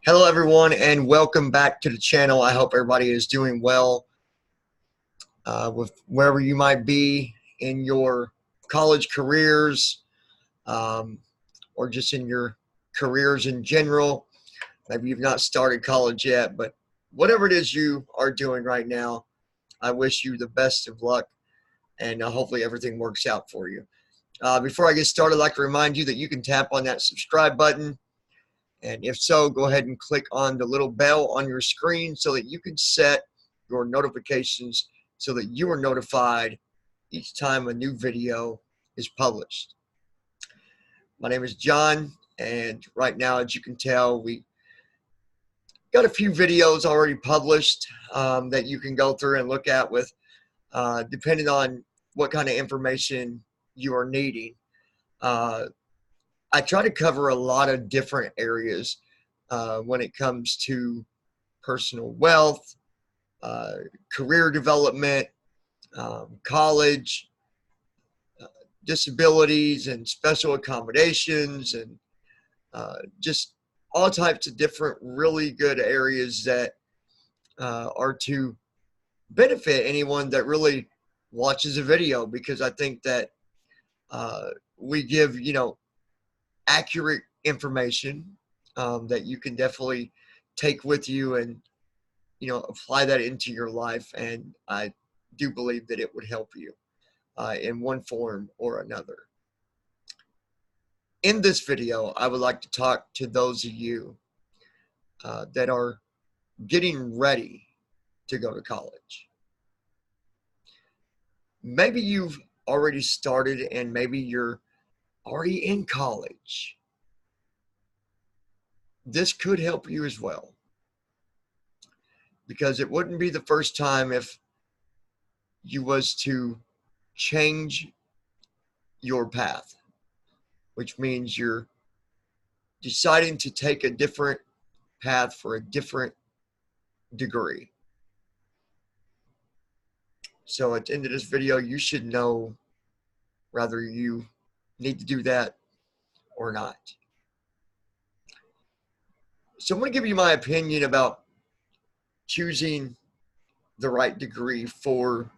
Hello everyone and welcome back to the channel. I hope everybody is doing well with wherever you might be in your college careers or just in your careers in general. Maybe you've not started college yet, but whatever it is you are doing right now, I wish you the best of luck and hopefully everything works out for you. Before I get started, I'd like to remind you that you can tap on that subscribe button. And if so, go ahead and click on the little bell on your screen so that you can set your notifications so that you are notified each time a new video is published. My name is John, and right now, as you can tell, we got a few videos already published that you can go through and look at with, depending on what kind of information you are needing. I try to cover a lot of different areas when it comes to personal wealth, career development, college, disabilities and special accommodations, and just all types of different really good areas that are to benefit anyone that really watches a video, because I think that we give, accurate information that you can definitely take with you and apply that into your life, and I do believe that it would help you in one form or another. In this video, I would like to talk to those of you that are getting ready to go to college. Maybe you've already started and maybe you're already in college. This could help you as well, because it wouldn't be the first time if you was to change your path, which means you're deciding to take a different path for a different degree. So at the end of this video, you should know whether you need to do that or not. So I'm going to give you my opinion about choosing the right degree for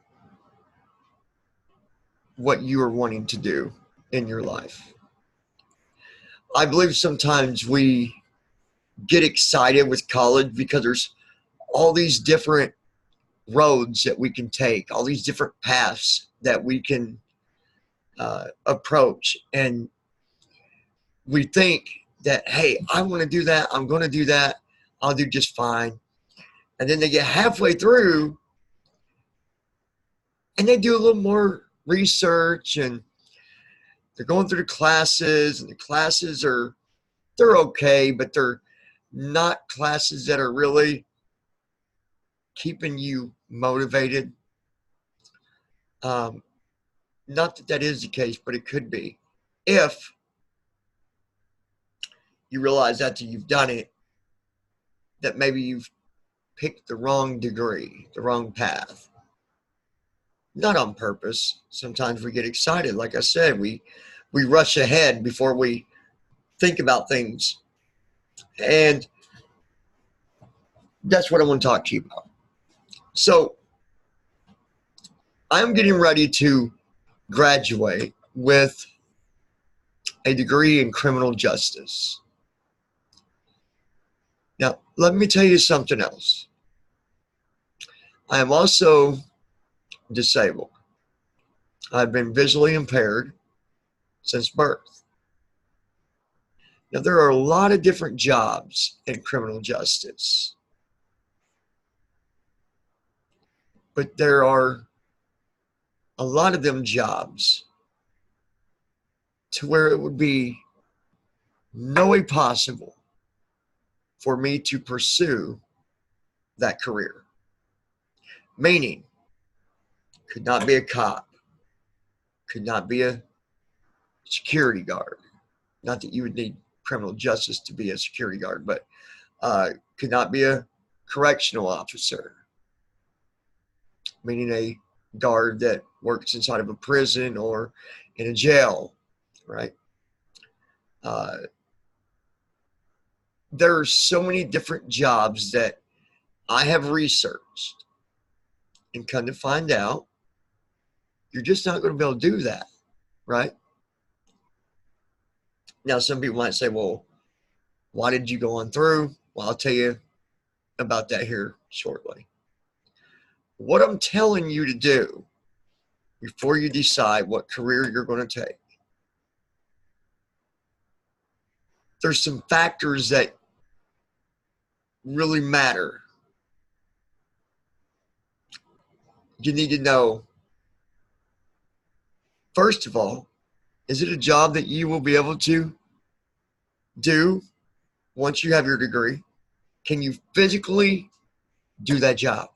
what you are wanting to do in your life. I believe sometimes we get excited with college because there's all these different roads that we can take, all these different paths that we can approach. And we think that, hey, I want to do that. I'm going to do that. I'll do just fine. And then they get halfway through and they do a little more research, and they're going through the classes, and the classes they're okay, but they're not classes that are really keeping you motivated. Not that that is the case, but it could be if you realize after you've done it that maybe you've picked the wrong degree, the wrong path. Not on purpose. Sometimes we get excited. Like I said, we rush ahead before we think about things. And that's what I want to talk to you about. So I'm getting ready to graduate with a degree in criminal justice. Now, let me tell you something else. I am also disabled. I've been visually impaired since birth. Now, there are a lot of different jobs in criminal justice, but there are a lot of them jobs to where it would be no way possible for me to pursue that career. Meaning, could not be a cop, could not be a security guard. Not that you would need criminal justice to be a security guard, but could not be a correctional officer, meaning a guard that works inside of a prison or in a jail, right? there are so many different jobs that I have researched and come to find out you're just not going to be able to do that, right? Now, some people might say, well, why did you go on through? Well, I'll tell you about that here shortly. What I'm telling you to do before you decide what career you're going to take, there's some factors that really matter. You need to know, first of all, is it a job that you will be able to do once you have your degree? Can you physically do that job?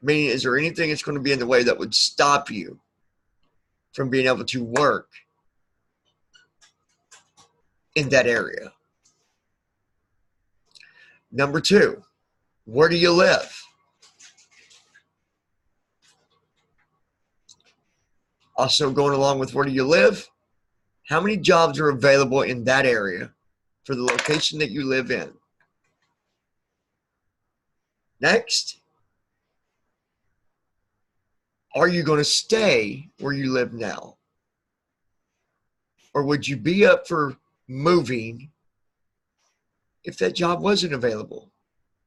Meaning, is there anything that's going to be in the way that would stop you from being able to work in that area? Number two, where do you live? Also, going along with where do you live, how many jobs are available in that area for the location that you live in? Next, are you going to stay where you live now? Or would you be up for moving if that job wasn't available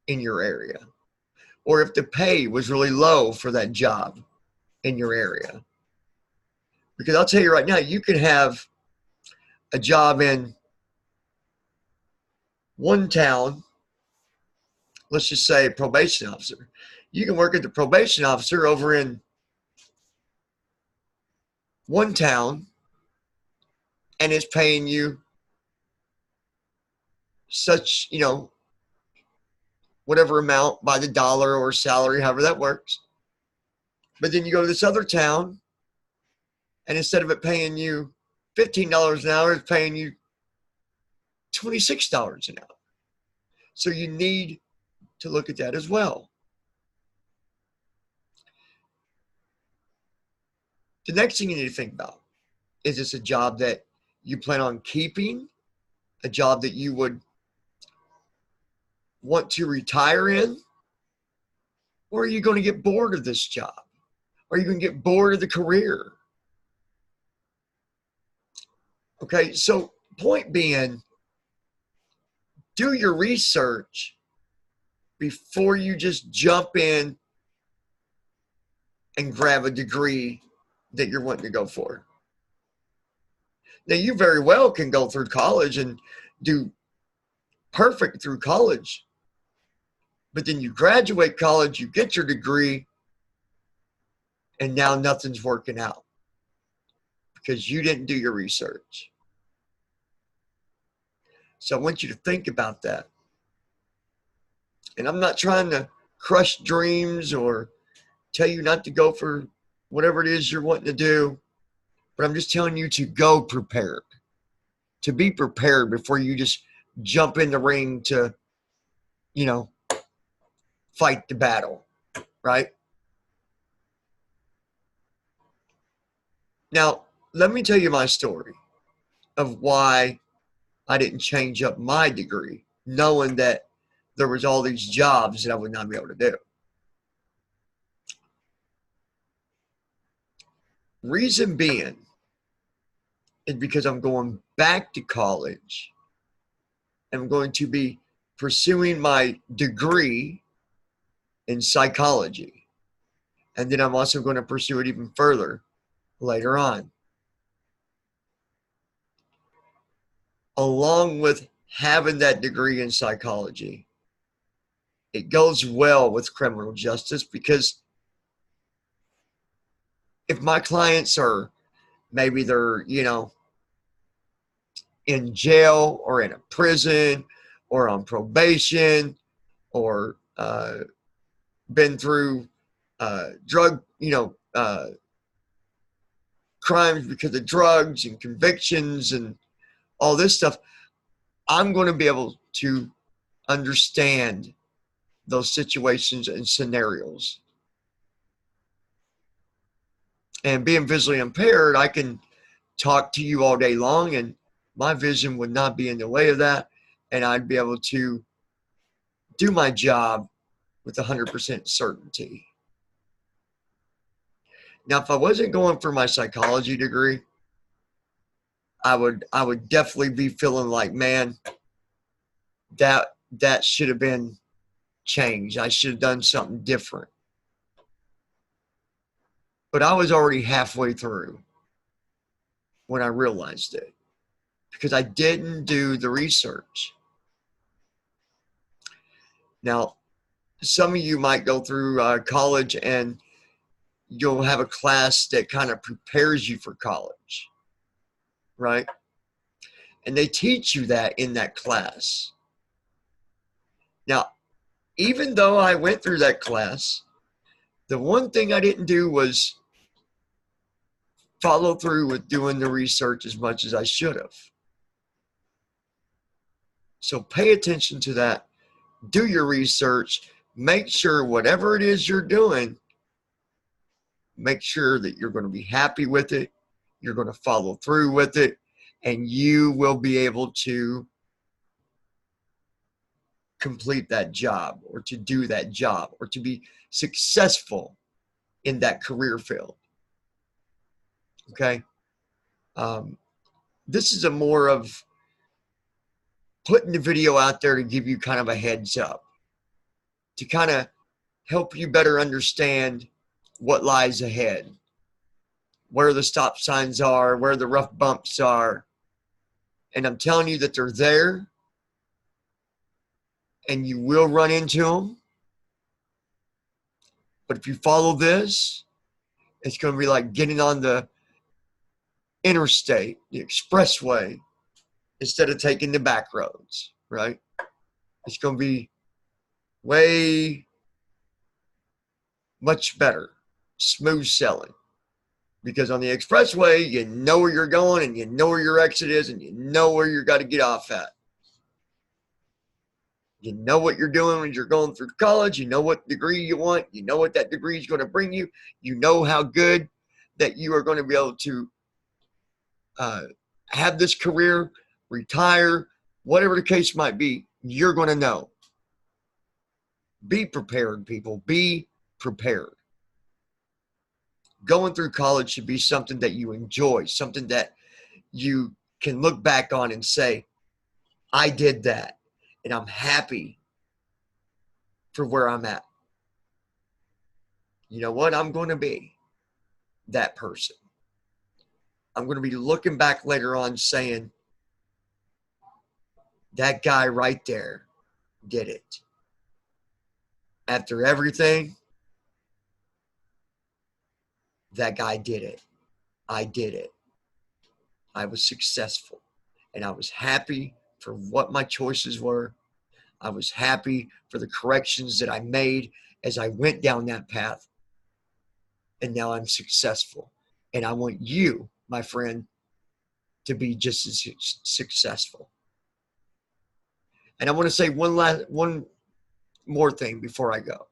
in your area? Or if the pay was really low for that job in your area? Because I'll tell you right now, you can have a job in one town, let's just say probation officer. You can work at the probation officer over in one town, and it's paying you such, whatever amount by the dollar or salary, however that works. But then you go to this other town, and instead of it paying you $15 an hour, it's paying you $26 an hour. So you need to look at that as well. The next thing you need to think about, is this a job that you plan on keeping, a job that you would want to retire in? Or are you going to get bored of this job? Are you going to get bored of the career? Okay, so point being, do your research before you just jump in and grab a degree that you're wanting to go for. Now, you very well can go through college and do perfect through college, but then you graduate college, you get your degree, and now nothing's working out because you didn't do your research. So I want you to think about that. And I'm not trying to crush dreams or tell you not to go for whatever it is you're wanting to do, but I'm just telling you to go prepared, to be prepared before you just jump in the ring to, fight the battle, right? Now, let me tell you my story of why I didn't change up my degree, knowing that there was all these jobs that I would not be able to do. Reason being is because I'm going back to college. I'm going to be pursuing my degree in psychology. And then I'm also going to pursue it even further later on. Along with having that degree in psychology, it goes well with criminal justice, because if my clients are, maybe they're, in jail or in a prison or on probation or been through drug, crimes because of drugs and convictions and all this stuff, I'm going to be able to understand those situations and scenarios. And being visually impaired, I can talk to you all day long and my vision would not be in the way of that. and I'd be able to do my job with 100% certainty. Now, if I wasn't going for my psychology degree, I would definitely be feeling like, man, that should have been changed. I should have done something different. But I was already halfway through when I realized it, because I didn't do the research. Now, some of you might go through college and you'll have a class that kind of prepares you for college, right? And they teach you that in that class. Now, even though I went through that class, the one thing I didn't do was follow through with doing the research as much as I should have. So pay attention to that. Do your research. Make sure whatever it is you're doing, make sure that you're going to be happy with it. You're going to follow through with it, and you will be able to complete that job, or to do that job, or to be successful in that career field. Okay? This is a more of putting the video out there to give you kind of a heads up, to kind of help you better understand what lies ahead, where the stop signs are, where the rough bumps are. And I'm telling you that they're there, and you will run into them. But if you follow this, it's going to be like getting on the interstate, the expressway, instead of taking the back roads, right? It's going to be way much better, smooth sailing. Because on the expressway, you know where you're going, and you know where your exit is, and you know where you got to get off at. You know what you're doing when you're going through college. You know what degree you want. You know what that degree is going to bring you. You know how good that you are going to be able to have this career, retire, whatever the case might be. You're going to know. Be prepared, people. Be prepared. Going through college should be something that you enjoy, something that you can look back on and say, I did that, and I'm happy for where I'm at. You know what? I'm going to be that person. I'm going to be looking back later on saying, that guy right there did it. After everything, that guy did it. I did it. I was successful, and I was happy for what my choices were. I was happy for the corrections that I made as I went down that path. And now I'm successful. And I want you, my friend, to be just as successful. And I want to say one more thing before I go.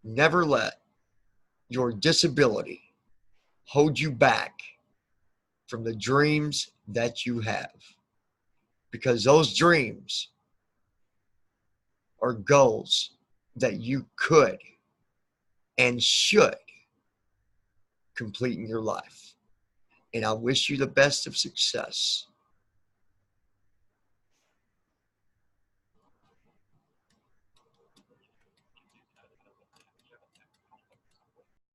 Never let your disability hold you back from the dreams that you have. Because those dreams are goals that you could and should complete in your life. And I wish you the best of success.